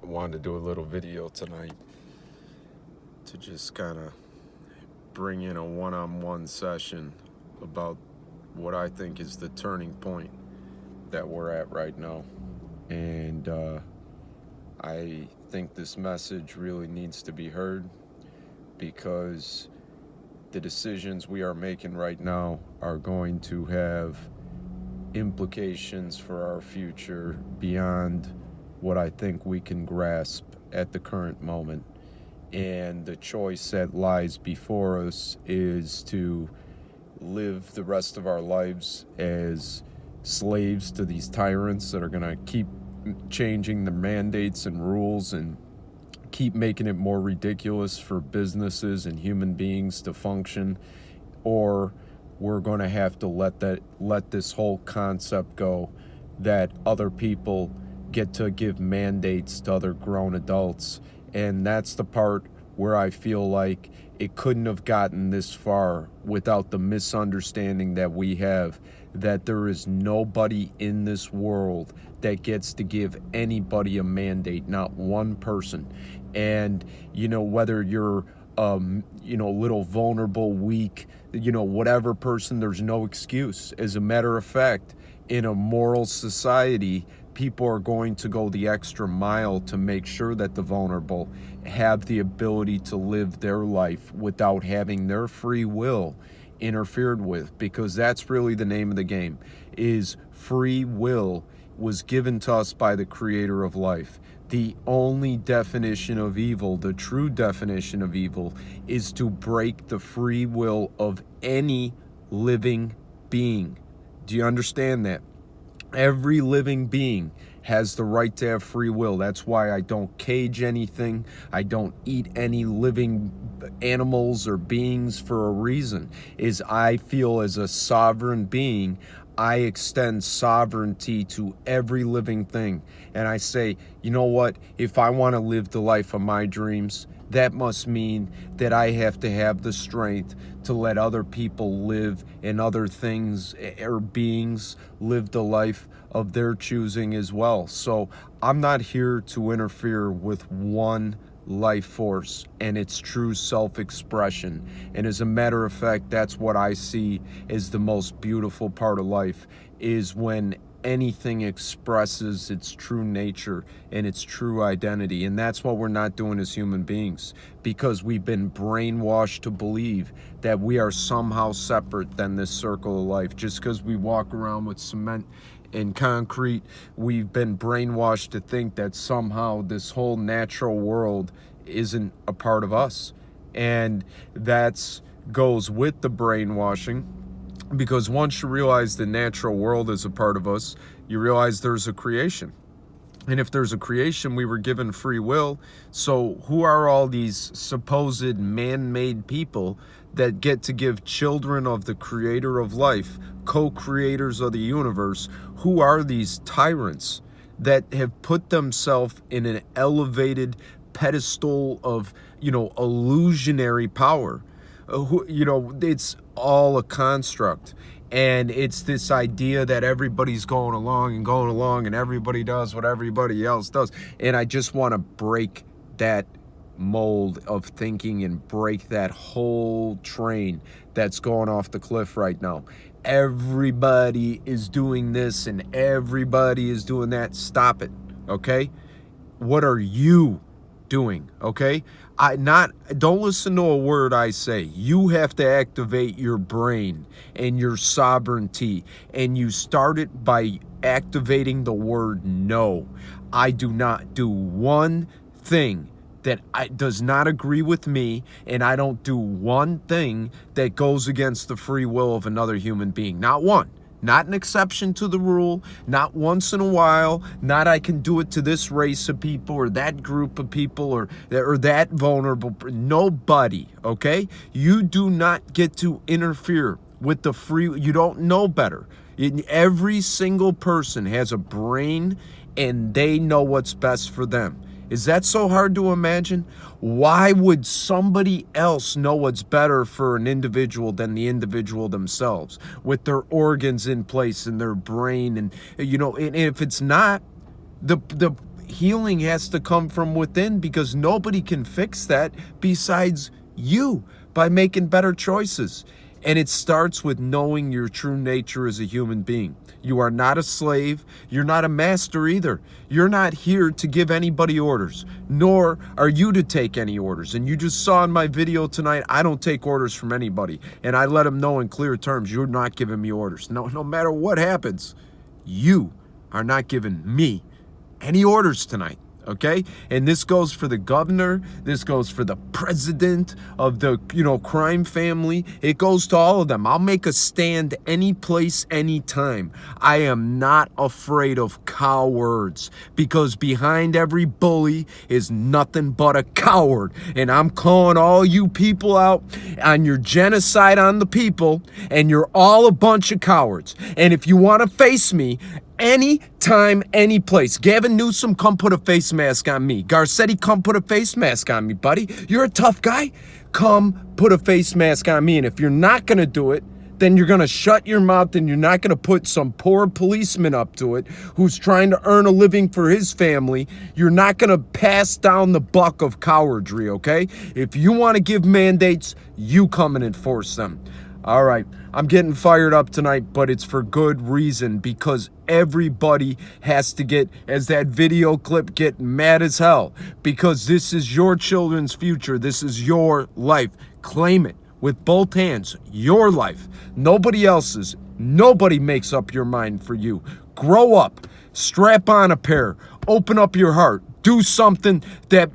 wanted to do a little video tonight to just kind of bring in a one-on-one session about what I think is the turning point that we're at right now. And I think this message really needs to be heard, because the decisions we are making right now are going to have implications for our future beyond what I think we can grasp at the current moment. And the choice that lies before us is to live the rest of our lives as slaves to these tyrants that are going to keep changing the mandates and rules and keep making it more ridiculous for businesses and human beings to function, or we're going to have to let this whole concept go that other people get to give mandates to other grown adults. And that's the part where I feel like it couldn't have gotten this far without the misunderstanding that we have, that there is nobody in this world that gets to give anybody a mandate, not one person. And, whether you're, little vulnerable, weak, whatever person, there's no excuse. As a matter of fact, in a moral society, people are going to go the extra mile to make sure that the vulnerable have the ability to live their life without having their free will interfered with, because that's really the name of the game. Is free will was given to us by the creator of life. The only definition of evil, the true definition of evil, is to break the free will of any living being. Do you understand that? Every living being has the right to have free will. That's why I don't cage anything. I don't eat any living animals or beings for a reason. Is I feel as a sovereign being, I extend sovereignty to every living thing. And I say, you know what? If I want to live the life of my dreams, that must mean that I have to have the strength to let other people live and other things or beings live the life of their choosing as well. So I'm not here to interfere with one life force and its true self-expression. And as a matter of fact, that's what I see as the most beautiful part of life, is when anything expresses its true nature and its true identity. And that's what we're not doing as human beings, because we've been brainwashed to believe that we are somehow separate than this circle of life. Just because we walk around with cement and concrete, we've been brainwashed to think that somehow this whole natural world isn't a part of us. And that goes with the brainwashing, because once you realize the natural world is a part of us, you realize there's a creation. And if there's a creation, we were given free will. So who are all these supposed man-made people that get to give children of the creator of life, co-creators of the universe? Who are these tyrants that have put themselves in an elevated pedestal of, illusionary power? It's all a construct. And it's this idea that everybody's going along and everybody does what everybody else does. And I just want to break that mold of thinking and break that whole train that's going off the cliff right now. Everybody is doing this and everybody is doing that. Stop it, okay? What are you doing, okay? Don't listen to a word I say. You have to activate your brain and your sovereignty, and you start it by activating the word no. I do not do one thing that does not agree with me, and I don't do one thing that goes against the free will of another human being. Not one. Not an exception to the rule, not once in a while, not I can do it to this race of people or that group of people or that vulnerable. Nobody, okay? You do not get to interfere with the free. You don't know better. Every single person has a brain and they know what's best for them. Is that so hard to imagine? Why would somebody else know what's better for an individual than the individual themselves, with their organs in place and their brain? And, and if it's not, healing has to come from within, because nobody can fix that besides you by making better choices. And it starts with knowing your true nature as a human being. You are not a slave. You're not a master either. You're not here to give anybody orders, nor are you to take any orders. And you just saw in my video tonight, I don't take orders from anybody. And I let them know in clear terms, you're not giving me orders. No matter what happens, you are not giving me any orders tonight. Okay? And this goes for the governor, this goes for the president of the, crime family. It goes to all of them. I'll make a stand any place, anytime. I am not afraid of cowards, because behind every bully is nothing but a coward. And I'm calling all you people out on your genocide on the people, and you're all a bunch of cowards. And if you want to face me, anytime, any place. Gavin Newsom, come put a face mask on me. Garcetti, come put a face mask on me, buddy. You're a tough guy. Come put a face mask on me. And if you're not going to do it, then you're going to shut your mouth, and you're not going to put some poor policeman up to it who's trying to earn a living for his family. You're not going to pass down the buck of cowardry, okay? If you want to give mandates, you come and enforce them. All right, I'm getting fired up tonight, but it's for good reason, because everybody has to get, as that video clip, get mad as hell, because this is your children's future. This is your life. Claim it with both hands. Your life, nobody else's. Nobody makes up your mind for you. Grow up, strap on a pair, open up your heart, do something that,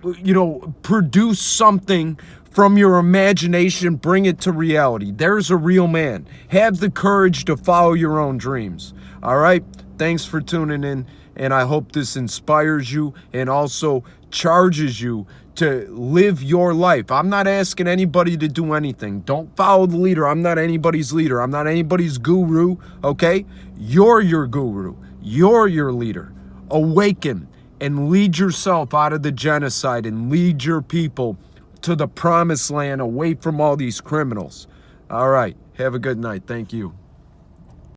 produce something from your imagination, bring it to reality. There's a real man. Have the courage to follow your own dreams. All right? Thanks for tuning in, and I hope this inspires you and also charges you to live your life. I'm not asking anybody to do anything. Don't follow the leader. I'm not anybody's leader. I'm not anybody's guru, okay? You're your guru. You're your leader. Awaken and lead yourself out of the genocide, and lead your people to the promised land, away from all these criminals. All right. Have a good night. Thank you.